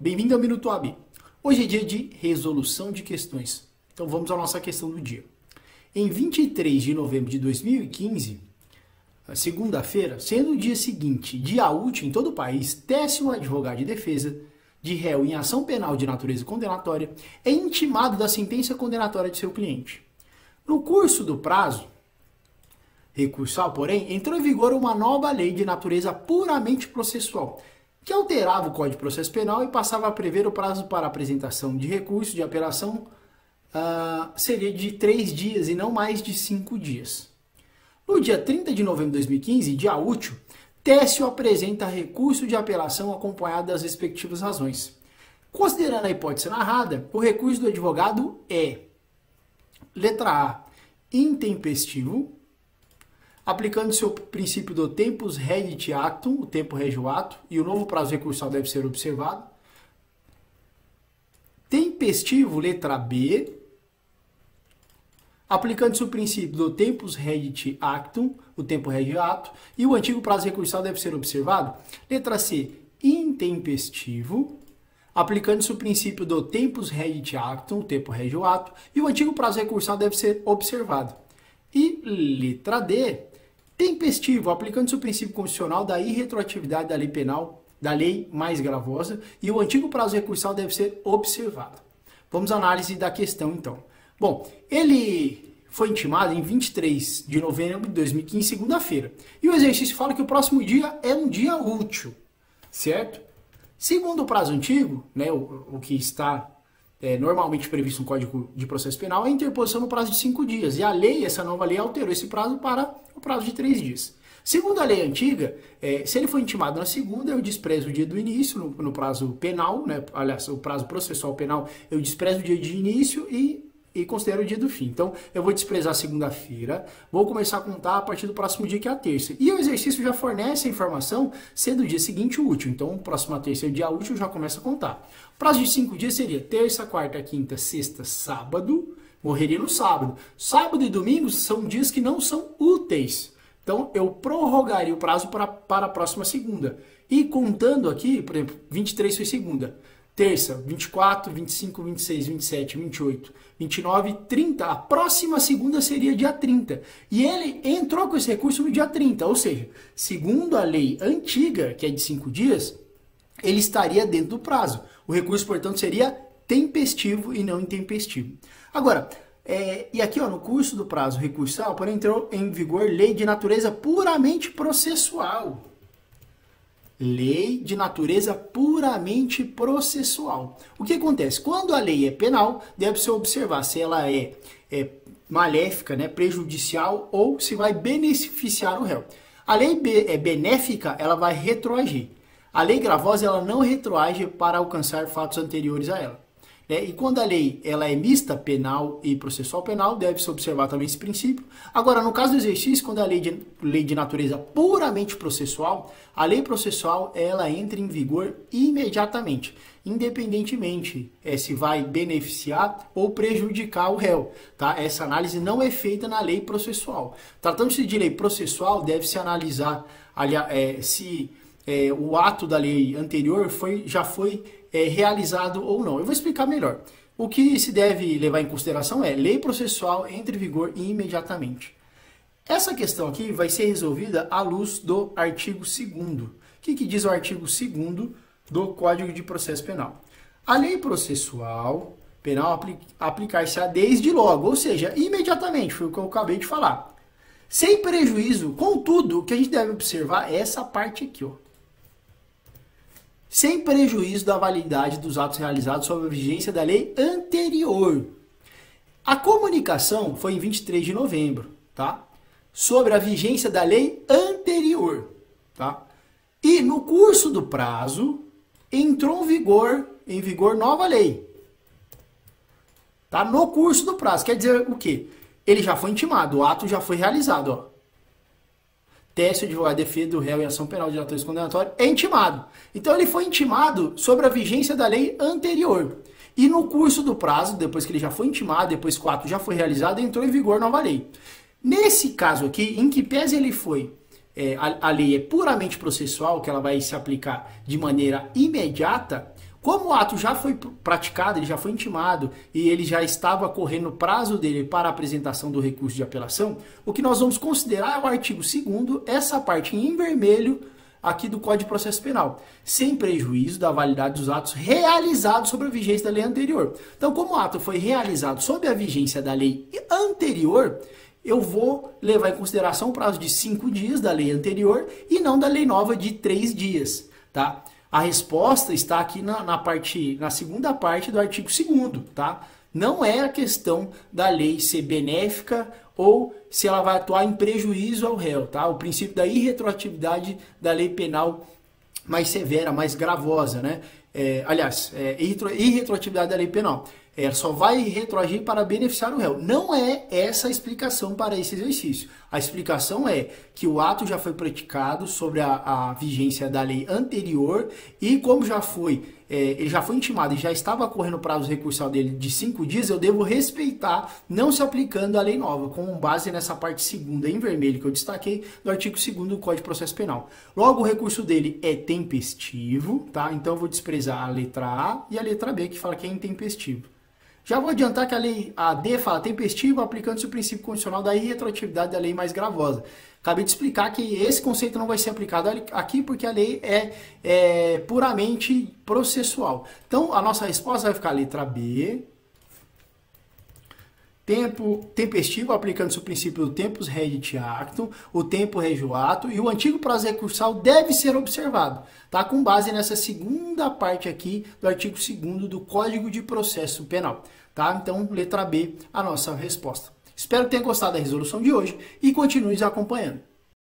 Bem-vindo ao Minuto AB. Hoje é dia de resolução de questões. Então vamos à nossa questão do dia. Em 23 de novembro de 2015, segunda-feira, sendo o dia seguinte, dia útil em todo o país, tece o advogado de defesa de réu em ação penal de natureza condenatória é intimado da sentença condenatória de seu cliente. No curso do prazo recursal, porém, entrou em vigor uma nova lei de natureza puramente processual, que alterava o Código de Processo Penal e passava a prever o prazo para apresentação de recurso de apelação seria de 3 dias e não mais de 5 dias. No dia 30 de novembro de 2015, dia útil, Técio apresenta recurso de apelação acompanhado das respectivas razões. Considerando a hipótese narrada, o recurso do advogado é: letra A, intempestivo, aplicando-se o princípio do tempus regit actum, o tempo rege o ato, e o novo prazo recursal deve ser observado. Tempestivo, letra B, aplicando-se o princípio do tempus regit actum, o tempo rege o ato, e o antigo prazo recursal deve ser observado. Letra C, intempestivo, aplicando-se o princípio do tempus regit actum, o tempo rege o ato, e o antigo prazo recursal deve ser observado. E letra D, tempestivo, aplicando-se o princípio constitucional da irretroatividade da lei penal, da lei mais gravosa, e o antigo prazo recursal deve ser observado. Vamos à análise da questão, então. Bom, ele foi intimado em 23 de novembro de 2015, segunda-feira. E o exercício fala que o próximo dia é um dia útil, certo? Segundo o prazo antigo, né, o que está normalmente previsto no Código de Processo Penal, é a interposição no prazo de 5 dias. E a lei, essa nova lei, alterou esse prazo para o prazo de 3 dias. Segundo a lei antiga, se ele foi intimado na segunda, eu desprezo o dia do início, no prazo penal, né? Aliás, o prazo processual penal, eu desprezo o dia de início e considero o dia do fim. Então, eu vou desprezar segunda-feira, vou começar a contar a partir do próximo dia, que é a terça. E o exercício já fornece a informação sendo o dia seguinte útil. Então, o próximo terça é o dia útil, já começa a contar. O prazo de 5 dias seria terça, quarta, quinta, sexta, sábado. Morreria no sábado. Sábado e domingo são dias que não são úteis. Então, eu prorrogaria o prazo para a próxima segunda. E contando aqui, por exemplo, 23 foi segunda. Terça, 24, 25, 26, 27, 28, 29, 30. A próxima segunda seria dia 30. E ele entrou com esse recurso no dia 30. Ou seja, segundo a lei antiga, que é de 5 dias, ele estaria dentro do prazo. O recurso, portanto, seria tempestivo e não intempestivo. Agora, e aqui no curso do prazo recursal, porém, entrou em vigor lei de natureza puramente processual. Lei de natureza puramente processual. O que acontece? Quando a lei é penal, deve-se observar se ela é maléfica, né, prejudicial, ou se vai beneficiar o réu. A lei benéfica, ela vai retroagir. A lei gravosa, ela não retroage para alcançar fatos anteriores a ela. E quando a lei ela é mista, penal e processual penal, deve-se observar também esse princípio. Agora, no caso do exercício, quando a lei de natureza puramente processual, a lei processual ela entra em vigor imediatamente, independentemente se vai beneficiar ou prejudicar o réu. Tá? Essa análise não é feita na lei processual. Tratando-se de lei processual, deve-se analisar se o ato da lei anterior já foi realizado ou não. Eu vou explicar melhor. O que se deve levar em consideração é lei processual entra em vigor imediatamente. Essa questão aqui vai ser resolvida à luz do artigo 2º. O que diz o artigo 2º do Código de Processo Penal? A lei processual penal aplicar-se-á desde logo, ou seja, imediatamente, foi o que eu acabei de falar. Sem prejuízo, contudo, o que a gente deve observar é essa parte aqui, ó. Sem prejuízo da validade dos atos realizados sob a vigência da lei anterior. A comunicação foi em 23 de novembro, tá? Sobre a vigência da lei anterior, tá? E no curso do prazo, entrou em vigor nova lei. Tá? No curso do prazo, quer dizer o quê? Ele já foi intimado, o ato já foi realizado, ó. Técio, advogado de defesa do réu em ação penal de natureza condenatória, é intimado. Então, ele foi intimado sobre a vigência da lei anterior. E no curso do prazo, depois que ele já foi intimado, depois que o ato já foi realizado, entrou em vigor nova lei. Nesse caso aqui, em que pese ele foi a lei é puramente processual, que ela vai se aplicar de maneira imediata, Como o ato já foi praticado, ele já foi intimado e ele já estava correndo o prazo dele para a apresentação do recurso de apelação, o que nós vamos considerar é o artigo 2º, essa parte em vermelho aqui do Código de Processo Penal, sem prejuízo da validade dos atos realizados sob a vigência da lei anterior. Então, como o ato foi realizado sob a vigência da lei anterior, eu vou levar em consideração o prazo de 5 dias da lei anterior e não da lei nova de 3 dias, tá? A resposta está aqui na segunda parte do artigo 2º, tá? Não é a questão da lei ser benéfica ou se ela vai atuar em prejuízo ao réu, tá? O princípio da irretroatividade da lei penal mais severa, mais gravosa, né? Irretroatividade da lei penal. Só vai retroagir para beneficiar o réu. Não é essa a explicação para esse exercício. A explicação é que o ato já foi praticado sobre a vigência da lei anterior e como ele já foi intimado e já estava correndo o prazo recursal dele de 5 dias, eu devo respeitar, não se aplicando a lei nova, com base nessa parte 2ª em vermelho que eu destaquei do artigo 2º do Código de Processo Penal. Logo, o recurso dele é tempestivo, tá? Então eu vou desprezar a letra A e a letra B, que fala que é intempestivo. Já vou adiantar que a D fala tempestivo, aplicando-se o princípio condicional da irretroatividade da lei mais gravosa. Acabei de explicar que esse conceito não vai ser aplicado aqui porque a lei é puramente processual. Então, a nossa resposta vai ficar a letra B. Tempestivo, aplicando-se o princípio do tempus regit actum, o tempo regio ato e o antigo prazo recursal deve ser observado, tá? Com base nessa segunda parte aqui do artigo 2º do Código de Processo Penal, tá? Então, letra B, a nossa resposta. Espero que tenha gostado da resolução de hoje e continue nos acompanhando.